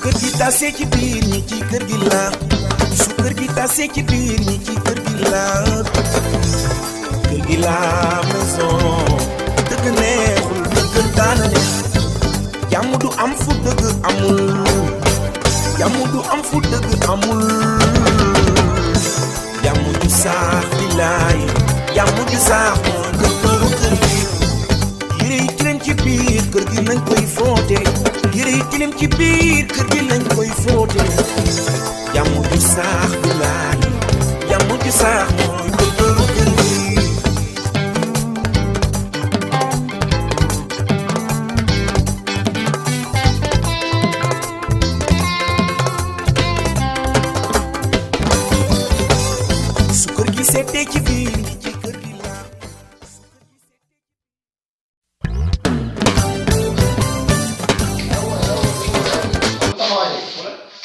kër gi tasee ci biir ñi ci kër gi la su kër gi tasee ci biir ñi ci kër gi la kër gi la maison dëgg neexul dëgg daana ne jàmm du am fu dëgg amul jàmm du am fu dëgg amul jàmm ju saax di laay jàmm ju saax moo dëgg kër gi yére yi tilim ci biir kër gi lañ koy fóote yére yi tilim ci biir kër gi lañ koy fóote jàmm ju saax di laay jàmm ju saax mooy dëgg kër gi seetee ci biir ci kër gi la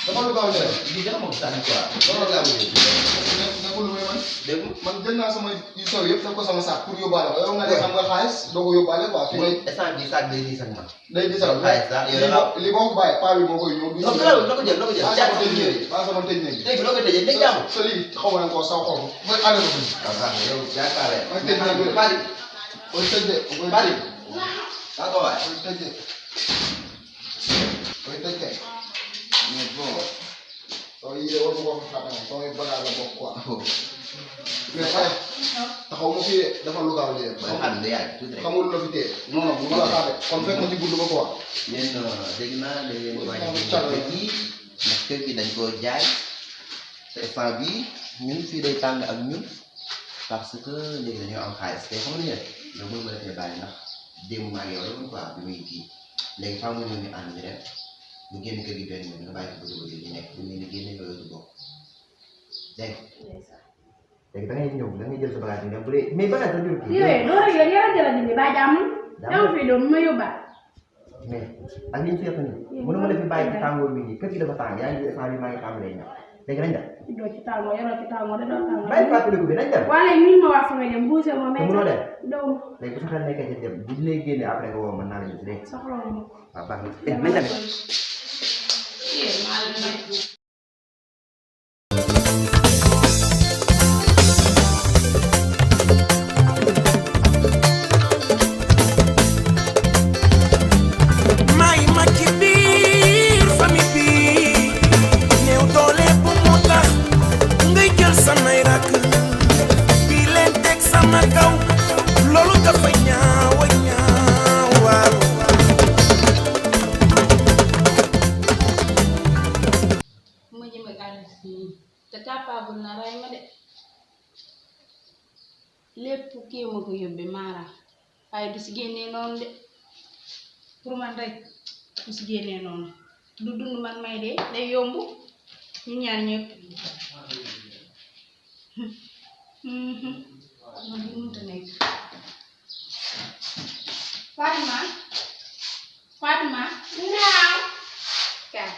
dama lu gaaw leen lii dama moom sax quoi loolu laa bëgg nekkul lu may man dégg man jël naa sama yu sew yëpp def ko sama saak pour yóbbaale ko yow nga ne xam nga xaalis doo ko yóbbaale quoi fi may instant bi saak day diis ak man day diis ak xaalis sax li boo ko bàyyi paa bi moo koy ñëw non garaawul na ko jël na ko jël sama tëj néeg sama tëj néeg léegi loo koy tëjee nekk jàmm sa lii xaw ma ko saw xaw ma mooy àll ba yow yaakaare mooy tëj néeg bari mooy tëj de mooy bari daa ko waay mooy tëj de mooy tëj de mais bon soo yee war nga ko fàtte moom soo bagage la bokk quoi mais xale taxaw ma fii de dafa lu gaaw lii ba xam ne yaay tuuti rek xamul la fi tee non non bu ma la xaare kon fekk ma ci gudd ba quoi yéen dégg naa da ngeen wàññi kër gi ndax kër gi dañ koo jaay te instant bii ñun fii day tàng ak ñun parce que léegi dañoo am xaalis te xam nga ne yow mënu ma la fee bàyyi ndax démb maa ngi yow la woon quoi bi muy kii léegi faaw nga ñëw ñu ànd ñu dem ñu génn kër gi benn yoon nga bàyyi ko bëgg di nekk bu ñu génne nga yooyu bokk dégg léegi da ngay ñëw da ngay jël sa bagage yi nga bu dee mais bagage la jël kii yooyu loolu rek la nga jël dindi ba jàmm yow fii doon ma yóbbaale mais ak li ñu seetlu nii mënu ma la fi bàyyi ci tàngoor bi nii kër gi dafa tàng yaa ngi instant bi maa ngi tàmbalee ñëw léegi nañ dem doo ci tàngoo yoroo ci tàngoo da doo tàngoo bàyyi fàttaliku bi nañ dem waaye léegi nii ma wax sama dem buuse ma mais mënoo dem daw léegi bu sa xel nekkee ci dem bu ñu lay génnee après nga woo mën naa la gis léegi soxla wu ma waaw baax na nañ dem te capable na ray ma de lépp kii ma ko yóbbe Mara waaye du si génnee noonu de pour man rek du si génnee noonu du dund man may de day yomb ñu ñaar ñëpp man du mënta nekk Fatima Fatima naaw kaay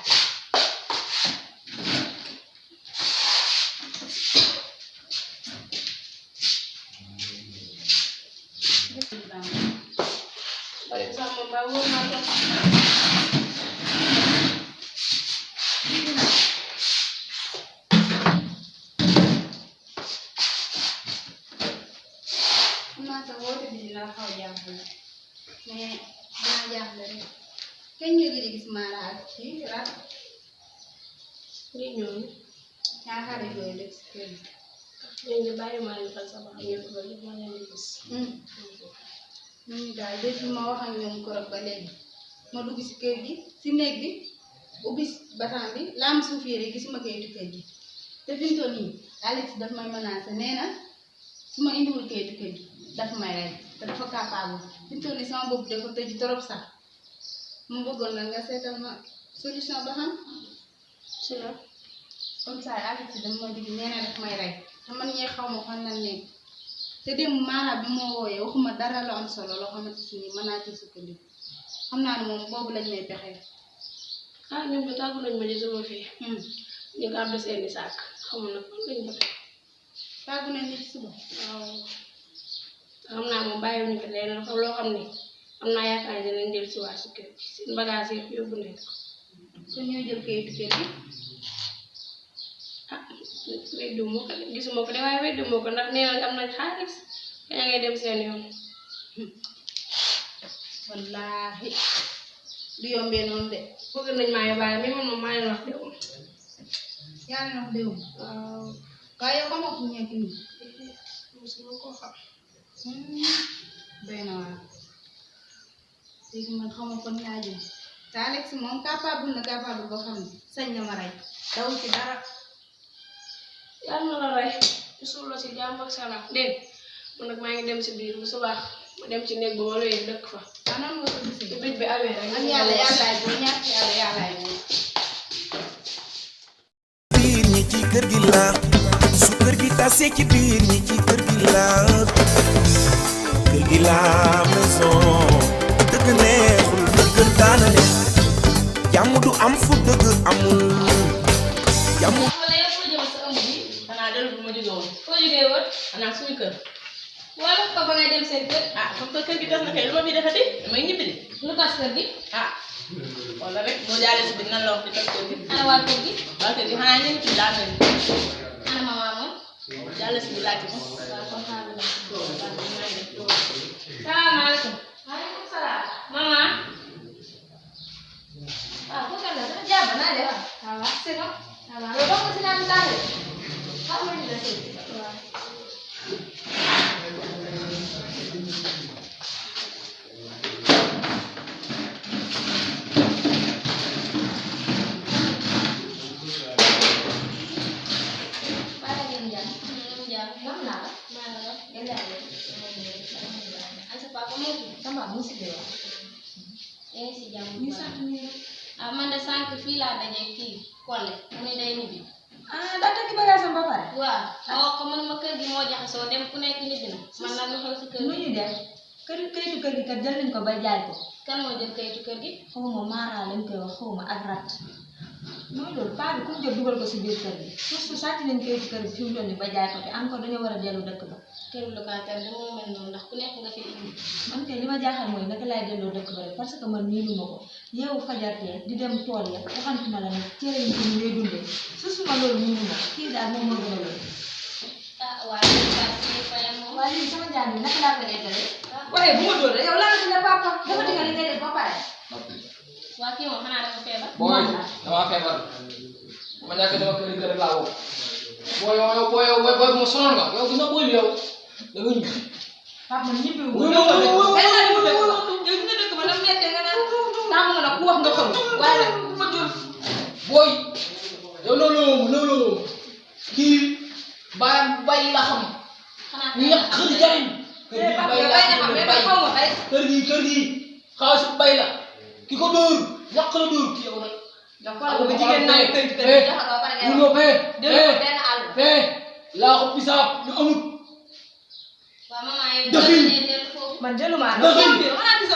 sama bawo na ko ma ta wote bi dina xaw jaaxal mais dina jaaxal rek kañ nga gis Mara ci rat ni ñoom yaakaar yooyu def ci kër ñu bàyyi ma leen xel sama ñëpp ba ñu ma leen gis ñu daal depuis ma wax ak ñoom ko rek ba léegi ma dugg si kër gi si néeg bi ubbi batan bi laam suuf yére gisuma kayitu kër gi te fi mu toll nii Alex daf may menacé nee na su ma indiwul kayitu kër gi daf may rey te dafa capable fi mu toll nii sama bopp dafa tëj trop sax mu bëggoon na nga seetal ma solution ba xam ci la comme ça Alex dama ma dig nee na daf may rey te man ñee xaw ma fan lan nekk te dem Mara bi moo wooyee waxuma dara lu am solo loo xamante ni mën naa ci sukkandiku xam naa ne moom boobu lañ may pexee ah ñun ba tàggu nañ ma ci sama fii ñu ko am de seeni saak xamul nag fan lañ ko def tàggu nañ ci suba waaw xam naa moom bàyyiwuñu ko leen dafa loo xam ne am naa yaakaar ne dinañ del si waa si kër gi seen bagage yëpp yóbbu nañ ko kon ñoo jël kayitu kër gi. ah weddu moo ko gisuma ko de waaye weddu moo ko ndax nee nañ am nañ xaalis kañ ngay dem seen yoon. wallaahi du yombee noonu de. bëgg nañ maa yóbbaale mais man moom maa leen wax déwum. yaa ngi wax déwum. waaw. waaye yow xamoo fu ñu nekk nii. mosuma koo xam. doy na waar. léegi man xamoo kon laa jëm. te Alex moom capable boo xam ne sañ na ma rey. daw ci dara. yàlla na la rey suul la si jàmm ak salaam dégg man nag maa ngi dem si biir bu subaa ma dem ci néeg ba ma looyee dëkk fa. ah nan nga ko gisee. te bij bi awee rek. ak yàllaay boo ñàkk yàllaay boo. biir ñi ci kër gi la su kër gi tasee ci biir ñi ci kër gi la maison dëgg neexul dëgg daana ne jàmm du am fu dëgg amul jàmm. xanaa dellu bu ma jógee woon foo jógee woon xanaa suñu kër wala ko ba ngay dem seen kër. ah comme que kër gi tas na kay lu ma fi defati damay ñibbi de lu tas kër gi. ah wala rek moo jaale si biir nan la wax di tas kër gi ana waa kër gi. waa kër gi xanaa ñu ngi tudd laa mel ana maman moom. jaale si biir laajte ko waaw kon xaaral ma si tool salaamaaleykum. maaleykum salaam. maman. waaw kooku la dama jàpp naa de waaw. waaw c'est bon. waaw yow bokk si naan taal de. xam nga ni la sëy. waaw. ah man de sànq fii laa dajee kii Kole mu ne day ñibbi. ah daa takki bagage am ba pare. waaw xaw ko man ma kër gi moo jaxasoo dem ku nekk ñibbi na. man nag lu xew si kër nu gi. ñu def kayitu kër gi kat jël nañ ko ba jaay ko. kan moo jël kayitu kër gi. xawma Mara lañ koy wax xawma ak rat mooy loolu paa bi ku ñu jël dugal ko si biir kër gi suuf si sàcc nañ kayitu kër gi fi mu toll nii ba jaay ko te encore dañoo war a dellu dëkk ba. këru locataire bi moo mel noonu ndax ku nekk nga fi indi. man kay li ma jaaxal mooy naka laay delloo dëkk ba rek parce que man miinu ma ko yeewu fajartee di dem tool ya waxantuma la nag cere yi ñu lay dundee su suma loolu miinu ma kii daal moom moo gën a loolu. ah waaye li nga xam fayal moom. waaye léegi sama jàng bi naka laa koy eggale. waaye bu ma doon rek yow laa la papa dafa dinga li ngay def ba pare. waa kii moom xanaa dafa feebar. booy damaa feebar ma ñàkk dama kër laa woo booy bu ma sonal nga yow gis nga booy bi yow da nga ñibbi. papa man ñibbi wu ma dëkk ba yow nga dëkk ba nag mettee nga naan tàmm nga nag ku wax nga xam waaye nag ma jël booy yow loolu kii bay la xam ñàkk xëy jariñ kër gi xaalis bay la ki ko dóor ñàkk la dóor ki yow nag ba jigéen naa kër gi jaxal ba pare laa ko bisaab ñu amut waaw maman yow dëxin man jëluma dëxin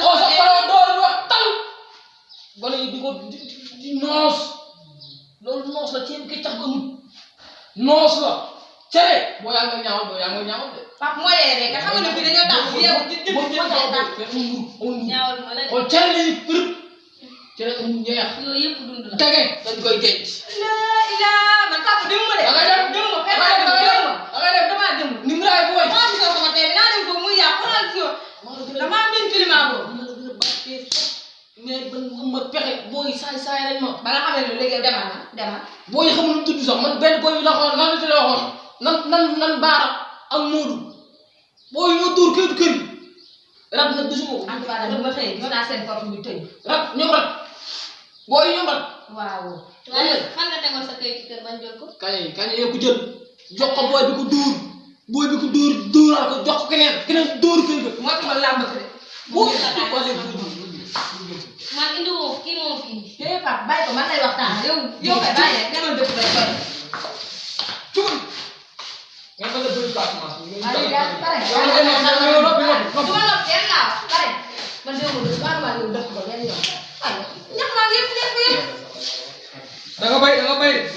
oo sa paroo door wax tal gone yi di ko di noos loolu noos la ceeb kay tax amut noos la cere boo yaa nga ñaawal de papa moo yee rek xam nga ne fii dañoo tax yow di ñaawal ma la de. kon cere lañuy përëb cere amul ñeex yooyu yëpp dund la. tege dañ koy denc man papa demuma de. da ngay dem damaa dem ni mu raay booy maa gisoo sama tey naa dem foofu muy yàqu xoolal si yow damaa miin climat boobu. mais ban ma pexe booy saay rek ma ba nga xam ne loolu léegi demal booy xamul lu tudd sax man benn booy bi la xool nan la ci la waxoon nan baara ak Moodu booy ñoo dóor kër gi rat nag gisuma ko en tout cas daal bu ma xëyee gis naa seen porte bi tëj. ñoom rat booy ñoom rat waaw. waaye fan nga tegoon sa kayitu kër bañ jël ko. kañ ko jël jox ko booy bi ko dóoraat ko jox ko keneen dóor kër ga moo tax ma làmb de. booy man indi woo kii moom fi indi. papa bàyyi ko man lay waxtaan yow kay bàyyi rek demal dëkk ba pare. nga bëgg a bëri Casamance. Aliou yaa pare. yow noppi du ma noppi kenn laa pare. man de moom maa ngi yow dëkk ba benn yoon. aywa ñax maa ngi yëpp da nga bay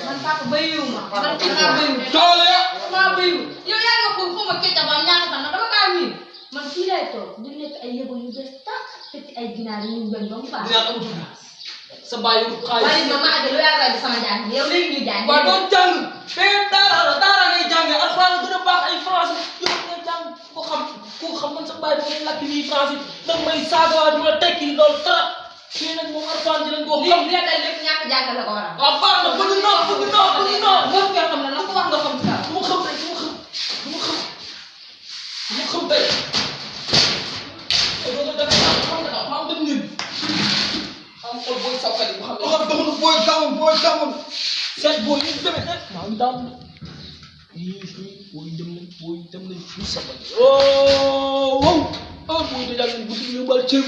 man papa bayiwu ma. man kii maa bayiwu. tool ya. maa bayiwu. yow yaa ngi ko xaw ma kecc ba ñaata fan dama kaa miin. man fii lay toog di lekk ay yëngu yu bees tàq te ci ay ginaar yu ñu bañ ba mu baax. dina amatul sa bàyyi wut xaalis. waaye ma àgg lu yàlla di sama jàng yow léegi ñuy jàng. waaw doo jàng fee daara ngay jàngee alxuraan gën a baax ay français yow ngay jàng ko xam man sa bàyyi dama lakk nii français danga may saaga waa dama tekki loolu dara fii nag moom alxuraan dinañ ko xam. lii dal lépp ñàkk jàng la ko waral. waaw baax na bëgg naa lépp yoo xam ne la ko wax nga xam ci kaw. du ma xam tey loolu dafa xam dem ngeen am xool booy sawkat yi bu xam ne wax dox na booy gàmmoon seet booy yi demee maa ngi daam booy dem nañ fii sama wow booy da jàng guddi yóbbal ceeb